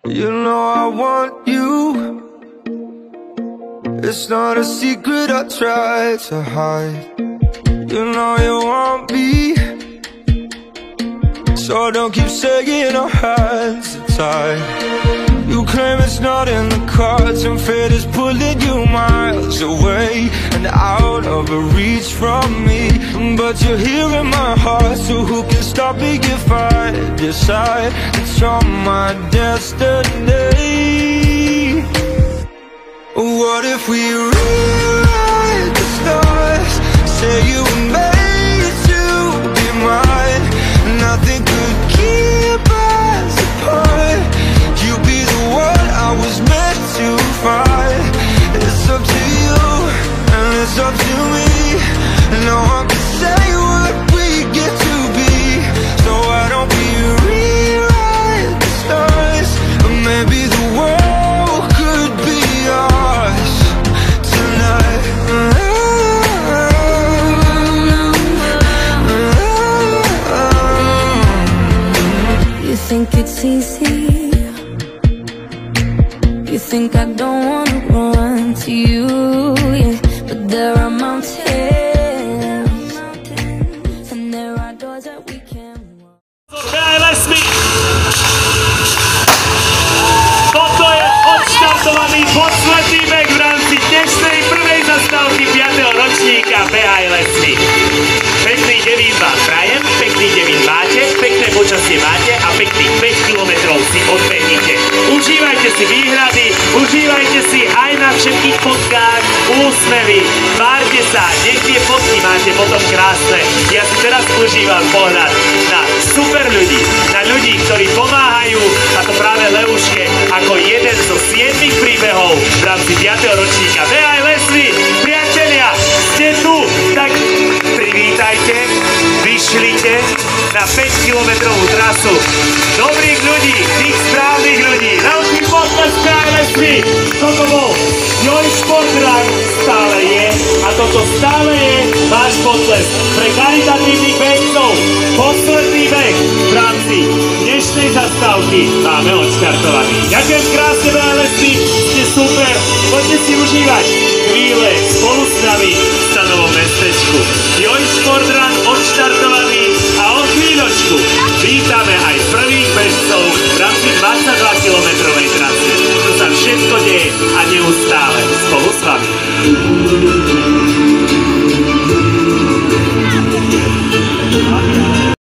You know I want you. It's not a secret I try to hide. You know you want me, so don't keep saying our hands are tied. You claim it's not in the cards, and fate is pulling you miles away and out of reach from me. But you're here in my heart, so who can stop me if I decide that you're my destiny? What if we rewrite the stars? Say you were made to be mine. Nothing could keep us apart. You be the one I was meant to find. It's up to you, and it's up to me. No one can say what we get to be. So why don't we rewrite the stars? Or maybe the world could be ours tonight. You think it's easy? You think I don't wanna run to you, yeah. But there are mountains, and there are doors that we can't walk. Toto je odštartovaný posledný beh v rámci dnešnej prvej zastávky 5. ročníka Behaj lesmi. Pekný devín vám prajem, pekný devín máte, pekné počasie máte a pekných 5 kilometrov si odbehnite. Užívajte si výhrady, užívajte si aj na všetkých fotkách úsmevy, tvárte sa, nech tie fotky máte potom krásne. Ja si teraz užívam pohľad na super ľudí, na ľudí, ktorí pomáhajú, a to práve Leuške, ako jeden zo 7 príbehov v rámci 5. ročníka Behaj lesmi. Priatelia, ste tu, tak privítajte, vyšlite na 5-kilometrovú trasu dobrých ľudí, tých správnych ľudí. Veľký potlesk Behaj lesmi. Toto bol Joj Športrán, stále je, a toto stále je váš potlesk pre charitatívnych bežcov. Posledný beh v rámci dnešnej zastávky máme odštartovaný. Ďakujem krásne, Behaj lesmi, ste super, poďte si užívať chvíle spolu s nami v stanovom mestečku. Joj Športrán odštartovaný a o chvíľočku vítame aj prvých bežcov v rámci 22-kilometrovej trasy. To sa všetko deje a neustále spolu s vami.